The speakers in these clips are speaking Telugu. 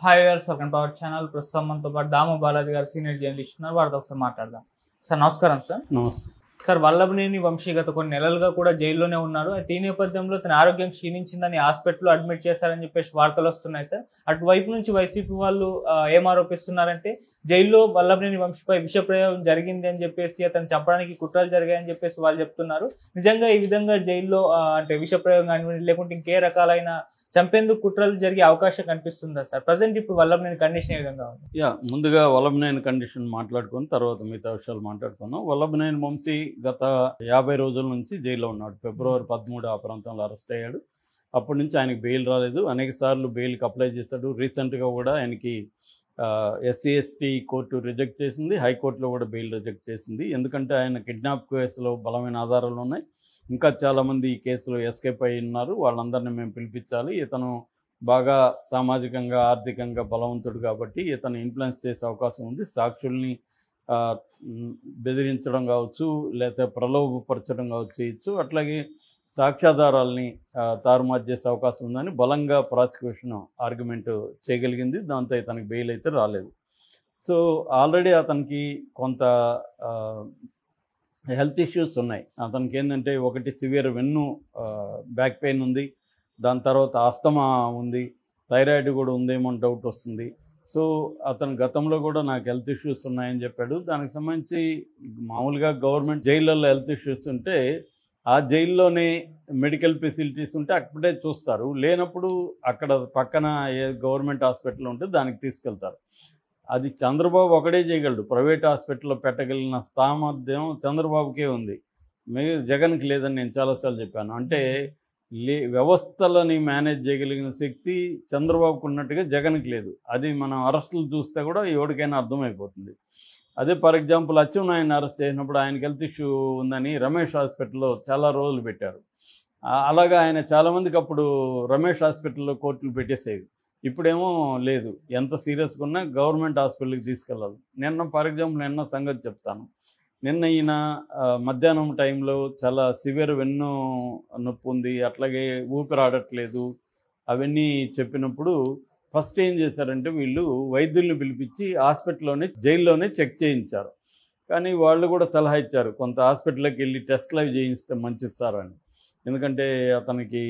Hi viewers, welcome to our channel. ప్రస్తుతం మనతో పాటు దాము బాలాజీ గారు సీనియర్ జర్నలిస్ట్ ఉన్నారు. వారితో ఒకసారి మాట్లాడదాం. సార్ నమస్కారం. సార్ నమస్తే సార్ వల్లభనేని వంశీ గత కొన్ని నెలలుగా కూడా జైల్లోనే ఉన్నారు. అయితే ఈ నేపథ్యంలో తన ఆరోగ్యం క్షీణించిందని హాస్పిటల్లో అడ్మిట్ చేశారని చెప్పేసి వార్తలు వస్తున్నాయి. సార్ అటువైపు నుంచి వైసీపీ వాళ్ళు ఏం ఆరోపిస్తున్నారంటే జైల్లో వల్లభనేని వంశీపై విషప్రయోగం జరిగింది అని చెప్పేసి, అతను చంపడానికి కుట్రలు జరిగాయని చెప్పేసి వాళ్ళు చెప్తున్నారు. నిజంగా ఈ విధంగా జైల్లో అంటే విషప్రయోగం కానీ లేకుంటే ఇంకే రకాలైన చంపేందుకు కుట్రలు జరిగే అవకాశం కనిపిస్తుందా సార్? ప్రజెంట్ ఇప్పుడు వల్లభనేని కండిషన్ ఏ విధంగా ఉంది? ముందుగా వల్లభనేని కండిషన్ మాట్లాడుకొని తర్వాత మిగతా విషయాలు మాట్లాడుకుందాం. వల్లభనేని వంశీ గత 50 రోజుల నుంచి జైల్లో ఉన్నాడు. ఫిబ్రవరి 13 ఆ ప్రాంతంలో అరెస్ట్ అయ్యాడు. అప్పటి నుంచి ఆయనకి బెయిల్ రాలేదు. అనేక సార్లు బెయిల్కి అప్లై చేశాడు. రీసెంట్గా కూడా ఆయనకి SC/ST కోర్టు రిజెక్ట్ చేసింది. హైకోర్టులో కూడా బెయిల్ రిజెక్ట్ చేసింది. ఎందుకంటే ఆయన కిడ్నాప్ కేసులో బలమైన ఆధారాలు ఉన్నాయి. ఇంకా చాలామంది ఈ కేసులో ఎస్కేప్ అయి ఉన్నారు. వాళ్ళందరినీ మేము పిలిపించాలి. ఇతను బాగా సామాజికంగా ఆర్థికంగా బలవంతుడు కాబట్టి ఇతను ఇన్ఫ్లుయెన్స్ చేసే అవకాశం ఉంది. సాక్షుల్ని బెదిరించడం కావచ్చు, లేకపోతే ప్రలోభపరచడం కావచ్చు చేయొచ్చు. అట్లాగే సాక్ష్యాధారాలని తారుమారు చేసే అవకాశం ఉందని బలంగా ప్రాసిక్యూషన్ ఆర్గ్యుమెంట్ చేయగలిగింది. దాంతో ఇతనికి బెయిల్ అయితే రాలేదు. సో ఆల్రెడీ అతనికి కొంత హెల్త్ ఇష్యూస్ ఉన్నాయి. అతనికి ఏంటంటే ఒకటి సివియర్ వెన్ను బ్యాక్ పెయిన్ ఉంది. దాని తర్వాత ఆస్తమా ఉంది. థైరాయిడ్ కూడా ఉందేమో డౌట్ వస్తుంది. సో అతను గతంలో కూడా నాకు హెల్త్ ఇష్యూస్ ఉన్నాయని చెప్పాడు. దానికి సంబంధించి మామూలుగా గవర్నమెంట్ జైళ్ళల్లో హెల్త్ ఇష్యూస్ ఉంటే ఆ జైల్లోనే మెడికల్ ఫెసిలిటీస్ ఉంటే అక్కడే చూస్తారు. లేనప్పుడు అక్కడ పక్కన ఏ గవర్నమెంట్ హాస్పిటల్ ఉంటే దానికి తీసుకెళ్తారు. అది చంద్రబాబు ఒకడే చేయగలడు. ప్రైవేట్ హాస్పిటల్లో పెట్టగలిగిన సామర్థ్యం చంద్రబాబుకే ఉంది. జగన్కి లేదని నేను చాలాసార్లు చెప్పాను. అంటే వ్యవస్థలని మేనేజ్ చేయగలిగిన శక్తి చంద్రబాబుకు ఉన్నట్టుగా జగన్కి లేదు. అది మనం అరెస్టులు చూస్తే కూడా ఎవరికైనా అర్థమైపోతుంది. అదే ఫర్ ఎగ్జాంపుల్ అచ్చెన్నాయుడిని అరెస్ట్ చేసినప్పుడు ఆయనకి హెల్త్ ఇష్యూ ఉందని రమేష్ హాస్పిటల్లో చాలా రోజులు పెట్టారు. అలాగా ఆయన చాలామందికి అప్పుడు రమేష్ హాస్పిటల్లో కోర్టులు పెట్టేసేవి. ఇప్పుడేమో లేదు. ఎంత సీరియస్గా ఉన్నా గవర్నమెంట్ హాస్పిటల్కి తీసుకెళ్ళాలి. ఫర్ ఎగ్జాంపుల్ నిన్న సంగతి చెప్తాను. నిన్న ఈయన మధ్యాహ్నం టైంలో చాలా సివియర్ వెన్ను నొప్పి ఉంది, అట్లాగే ఊపిరాడట్లేదు అవన్నీ చెప్పినప్పుడు ఫస్ట్ ఏం చేశారంటే వీళ్ళు వైద్యుల్ని పిలిపించి హాస్పిటల్లోనే జైల్లోనే చెక్ చేయించారు. కానీ వాళ్ళు కూడా సలహా ఇచ్చారు, కొంత హాస్పిటల్కి వెళ్ళి టెస్ట్లు అవి చేయిస్తే మంచిది సార్ అని. ఎందుకంటే అతనికి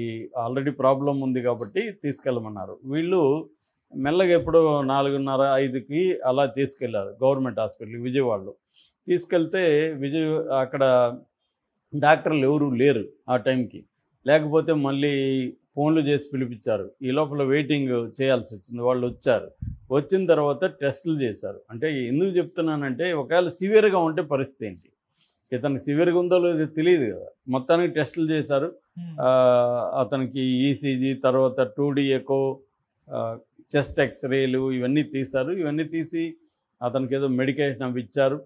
ఆల్రెడీ ప్రాబ్లం ఉంది కాబట్టి తీసుకెళ్ళమన్నారు. వీళ్ళు మెల్లగా ఎప్పుడో 4:30, 5కి అలా తీసుకెళ్లారు గవర్నమెంట్ హాస్పిటల్కి విజయవాడలో. తీసుకెళ్తే అక్కడ డాక్టర్లు ఎవరూ లేరు ఆ టైంకి. లేకపోతే మళ్ళీ ఫోన్లు చేసి పిలిపించారు. ఈ లోపల వెయిటింగ్ చేయాల్సి వచ్చింది. వాళ్ళు వచ్చారు. వచ్చిన తర్వాత టెస్టులు చేశారు. అంటే ఎందుకు చెప్తున్నానంటే ఒకవేళ సివియర్గా ఉంటే పరిస్థితి ఏంటి, ఇతనికి సివియర్గా ఉందో లేదో తెలియదు కదా. మొత్తానికి టెస్టులు చేశారు. అతనికి ఈసీజీ, తర్వాత 2D ఎకో, చెస్ట్ ఎక్స్రేలు ఇవన్నీ తీశారు. ఇవన్నీ తీసి అతనికి ఏదో మెడికేషన్ అవి ఇచ్చారు.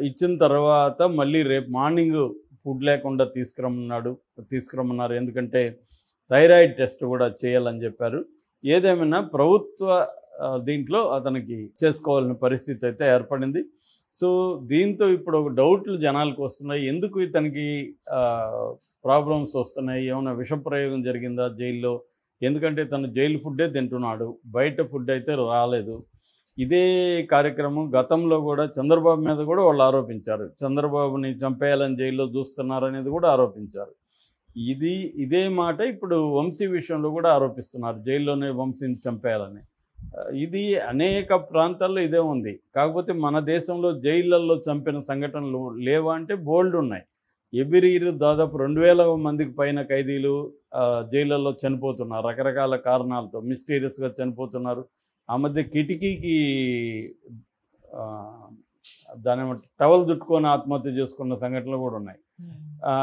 ఇచ్చిన తర్వాత మళ్ళీ రేపు మార్నింగ్ ఫుడ్ లేకుండా తీసుకురమ్మన్నారు. ఎందుకంటే థైరాయిడ్ టెస్ట్ కూడా చేయాలని చెప్పారు. ఏదేమైనా ప్రభుత్వ దీంట్లో అతనికి చేసుకోవాలని పరిస్థితి అయితే ఏర్పడింది. సో దీంతో ఇప్పుడు ఒక డౌట్లు జనాలకు వస్తున్నాయి. ఎందుకు ఇతనికి ప్రాబ్లమ్స్ వస్తున్నాయి, ఏమైనా విషప్రయోగం జరిగిందా జైల్లో? ఎందుకంటే తను జైలు ఫుడ్డే తింటున్నాడు, బయట ఫుడ్ అయితే రాలేదు. ఇదే కార్యక్రమం గతంలో కూడా చంద్రబాబు మీద కూడా వాళ్ళు ఆరోపించారు. చంద్రబాబుని చంపేయాలని జైల్లో చూస్తున్నారు అనేది కూడా ఆరోపించారు. ఇదే మాట ఇప్పుడు వంశీ విషయంలో కూడా ఆరోపిస్తున్నారు, జైల్లోనే వంశీని చంపేయాలని. ఇది అనేక ప్రాంతాల్లో ఇదే ఉంది. కాకపోతే మన దేశంలో జైళ్ళల్లో చంపిన సంఘటనలు లేవా అంటే బోల్డ్ ఉన్నాయి. ఎవ్రీ ఇయర్ దాదాపు 2000 మందికి పైన ఖైదీలు జైళ్ళల్లో చనిపోతున్నారు. రకరకాల కారణాలతో మిస్టీరియస్గా చనిపోతున్నారు. ఆ మధ్య కిటికీకి దాని టవల్ చుట్టుకొని ఆత్మహత్య చేసుకున్న సంఘటనలు కూడా ఉన్నాయి.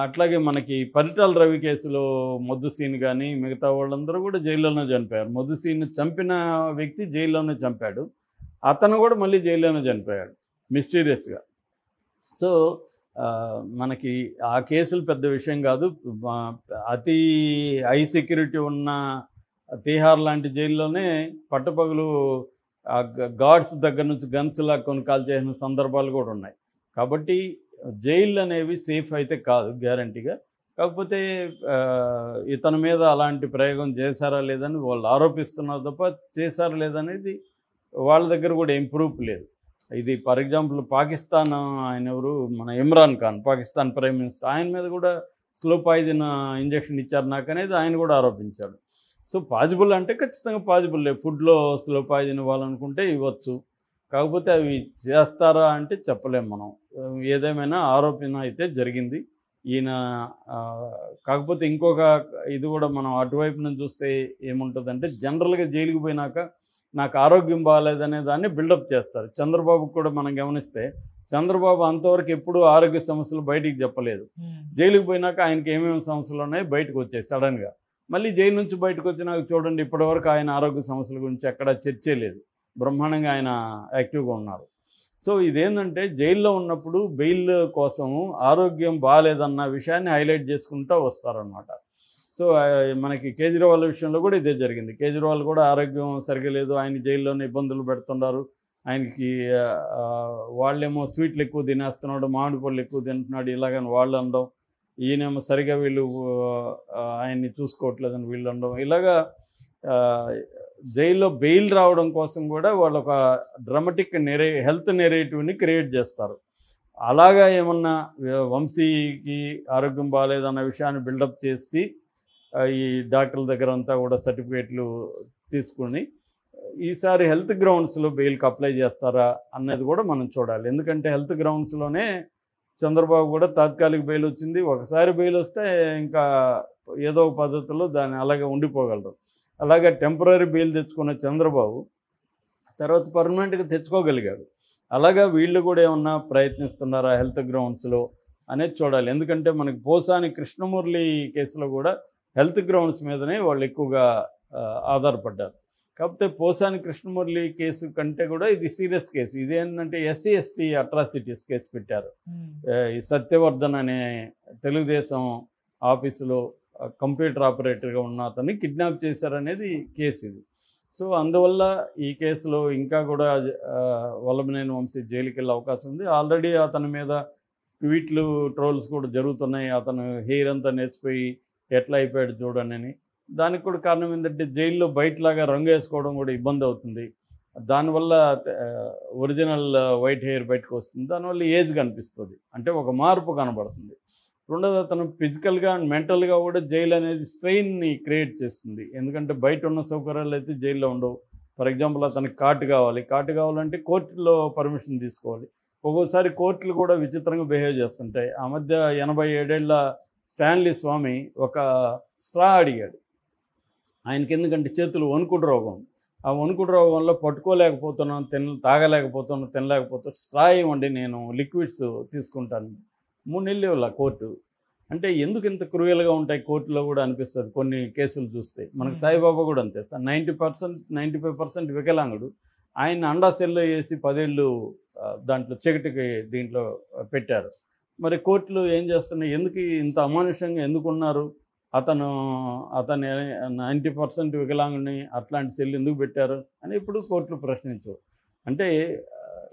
అట్లాగే మనకి పరిటాల రవి కేసులో మొద్దుసీన్ కానీ మిగతా వాళ్ళందరూ కూడా జైల్లోనే చనిపోయారు. మొద్దుసీన్ చంపిన వ్యక్తి జైల్లోనే చంపాడు. అతను కూడా మళ్ళీ జైల్లోనే చనిపోయాడు మిస్టీరియస్గా. సో మనకి ఆ కేసులు పెద్ద విషయం కాదు. అతి హై సెక్యూరిటీ ఉన్న తీహార్ లాంటి జైల్లోనే పట్టపగలు గార్డ్స్ దగ్గర నుంచి గన్స్లా కొనుకాలు చేసిన సందర్భాలు కూడా ఉన్నాయి. కాబట్టి జైళ్ళు అనేవి సేఫ్ అయితే కాదు గ్యారంటీగా. కాకపోతే ఇతని మీద అలాంటి ప్రయోగం చేశారా లేదని వాళ్ళు ఆరోపిస్తున్నారు తప్ప చేశారా లేదనేది వాళ్ళ దగ్గర కూడా ఏం ప్రూఫ్ లేదు. ఇది ఫర్ ఎగ్జాంపుల్ పాకిస్తాన్ ఆయన ఎవరు, మన ఇమ్రాన్ ఖాన్, పాకిస్తాన్ ప్రైమ్ మినిస్టర్, ఆయన మీద కూడా స్లో పాయిజన్ ఇంజెక్షన్ ఇచ్చారు నాకు అనేది ఆయన కూడా ఆరోపించాడు. సో పాజిబుల్ అంటే ఖచ్చితంగా పాజిబుల్ లేదు. ఫుడ్లో స్లో పాయిజన్ ఇవ్వాలనుకుంటే ఇవ్వచ్చు, కాకపోతే అవి చేస్తారా అంటే చెప్పలేం మనం. ఏదేమైనా ఆరోపణ అయితే జరిగింది ఈయన. కాకపోతే ఇంకొక ఇది కూడా మనం అటువైపు నుంచి చూస్తే ఏముంటుందంటే, జనరల్గా జైలుకి పోయినాక నాకు ఆరోగ్యం బాగాలేదనే దాన్ని బిల్డప్ చేస్తారు. చంద్రబాబు కూడా మనం గమనిస్తే చంద్రబాబు అంతవరకు ఎప్పుడూ ఆరోగ్య సమస్యలు బయటికి చెప్పలేదు. జైలుకి పోయినాక ఆయనకి ఏమేమి సమస్యలు ఉన్నాయో బయటకు వచ్చాయి సడన్గా. మళ్ళీ జైలు నుంచి బయటకు వచ్చినాక చూడండి, ఇప్పటివరకు ఆయన ఆరోగ్య సమస్యల గురించి ఎక్కడా చర్చే లేదు. బ్రహ్మాండంగా ఆయన యాక్టివ్గా ఉన్నారు. సో ఇదేంటంటే జైల్లో ఉన్నప్పుడు బెయిల్ కోసము ఆరోగ్యం బాగాలేదన్న విషయాన్ని హైలైట్ చేసుకుంటూ వస్తారనమాట. సో మనకి కేజ్రీవాల్ విషయంలో కూడా ఇదే జరిగింది. కేజ్రీవాల్ కూడా ఆరోగ్యం సరిగా లేదు, ఆయన జైల్లోనే ఇబ్బందులు పెడుతున్నారు, ఆయనకి వాళ్ళేమో స్వీట్లు ఎక్కువ తినేస్తున్నాడు, మామిడి పళ్ళు ఎక్కువ తింటున్నాడు ఇలాగని వాళ్ళు అనడం, ఈయనేమో సరిగా వీళ్ళు ఆయన్ని చూసుకోవట్లేదని వీళ్ళు అనడం, ఇలాగా జైల్లో బెయిల్ రావడం కోసం కూడా వాళ్ళు ఒక డ్రామాటిక్ హెల్త్ నెరేటివ్ని క్రియేట్ చేస్తారు. అలాగా ఏమన్నా వంశీకి ఆరోగ్యం బాగాలేదన్న విషయాన్ని బిల్డప్ చేసి ఈ డాక్టర్ల దగ్గర అంతా కూడా సర్టిఫికేట్లు తీసుకుని ఈసారి హెల్త్ గ్రౌండ్స్లో బెయిల్కి అప్లై చేస్తారా అన్నది కూడా మనం చూడాలి. ఎందుకంటే హెల్త్ గ్రౌండ్స్లోనే చంద్రబాబు కూడా తాత్కాలిక బెయిల్ వచ్చింది. ఒకసారి బెయిల్ వస్తే ఇంకా ఏదో ఒక పద్ధతిలో దాన్ని అలాగే ఉండిపోగలరు. అలాగే టెంపరీ బెయిల్ తెచ్చుకున్న చంద్రబాబు తర్వాత పర్మనెంట్గా తెచ్చుకోగలిగాడు. అలాగా వీళ్ళు కూడా ఏమన్నా ప్రయత్నిస్తున్నారా హెల్త్ గ్రౌండ్స్లో అనేది చూడాలి. ఎందుకంటే మనకి పోసాని కృష్ణమురళి కేసులో కూడా హెల్త్ గ్రౌండ్స్ మీదనే వాళ్ళు ఎక్కువగా ఆధారపడ్డారు. కాకపోతే పోసాని కృష్ణమురళి కేసు కంటే కూడా ఇది సీరియస్ కేసు. ఇదేంటంటే ఎస్సీ ఎస్టీ అట్రాసిటీస్ కేసు పెట్టారు. ఈ సత్యవర్ధన్ అనే తెలుగుదేశం ఆఫీసులో కంప్యూటర్ ఆపరేటర్గా ఉన్న అతన్ని కిడ్నాప్ చేశారనేది కేసు ఇది. సో అందువల్ల ఈ కేసులో ఇంకా కూడా వల్లభనేని వంశీ జైలుకి వెళ్ళే అవకాశం ఉంది. ఆల్రెడీ అతని మీద ట్వీట్లు, ట్రోల్స్ కూడా జరుగుతున్నాయి. అతను హెయిర్ అంతా నేర్చిపోయి ఎట్లా అయిపోయాడు చూడనని. దానికి కూడా కారణం ఏంటంటే జైల్లో బయటలాగా రంగు వేసుకోవడం కూడా ఇబ్బంది అవుతుంది. దానివల్ల ఒరిజినల్ వైట్ హెయిర్ బయటకు వస్తుంది. దానివల్ల ఏజ్ కనిపిస్తుంది, అంటే ఒక మార్పు కనబడుతుంది. రెండోది అతను ఫిజికల్గా అండ్ మెంటల్గా కూడా జైలు అనేది స్ట్రెయిన్ని క్రియేట్ చేస్తుంది. ఎందుకంటే బయట ఉన్న సౌకర్యాలు అయితే జైల్లో ఉండవు. ఫర్ ఎగ్జాంపుల్ అతనికి కార్డు కావాలంటే కోర్టులో పర్మిషన్ తీసుకోవాలి. ఒక్కోసారి కోర్టులు కూడా విచిత్రంగా బిహేవ్ చేస్తుంటాయి. ఆ మధ్య 87 ఏళ్ల స్టాన్లీ స్వామి ఒక స్ట్రా అడిగాడు. ఆయనకి ఎందుకంటే చేతులు వణుకుడు రోగం, ఆ వణుకుడు రోగం వల్ల పట్టుకోలేకపోతున్నాను, తాగలేకపోతున్నాను, తినలేకపోతున్నాను, స్ట్రా ఇవ్వండి నేను లిక్విడ్స్ తీసుకుంటాను. 3 నెలలు ఇవ్వాల కోర్టు. అంటే ఎందుకు ఇంత క్రూయల్గా ఉంటాయి కోర్టులో కూడా అనిపిస్తుంది కొన్ని కేసులు చూస్తే. మనకు సాయిబాబా కూడా అంతే, 95% వికలాంగుడు, ఆయన అండా సెల్లో వేసి 10 ఏళ్ళు దాంట్లో చీకటికి దీంట్లో పెట్టారు. మరి కోర్టులు ఏం చేస్తున్నాయి, ఎందుకు ఇంత అమానుషంగా ఎందుకున్నారు, అతను 90% వికలాంగుని అట్లాంటి సెల్ ఎందుకు పెట్టారు అని ఇప్పుడు కోర్టులు ప్రశ్నించవు. అంటే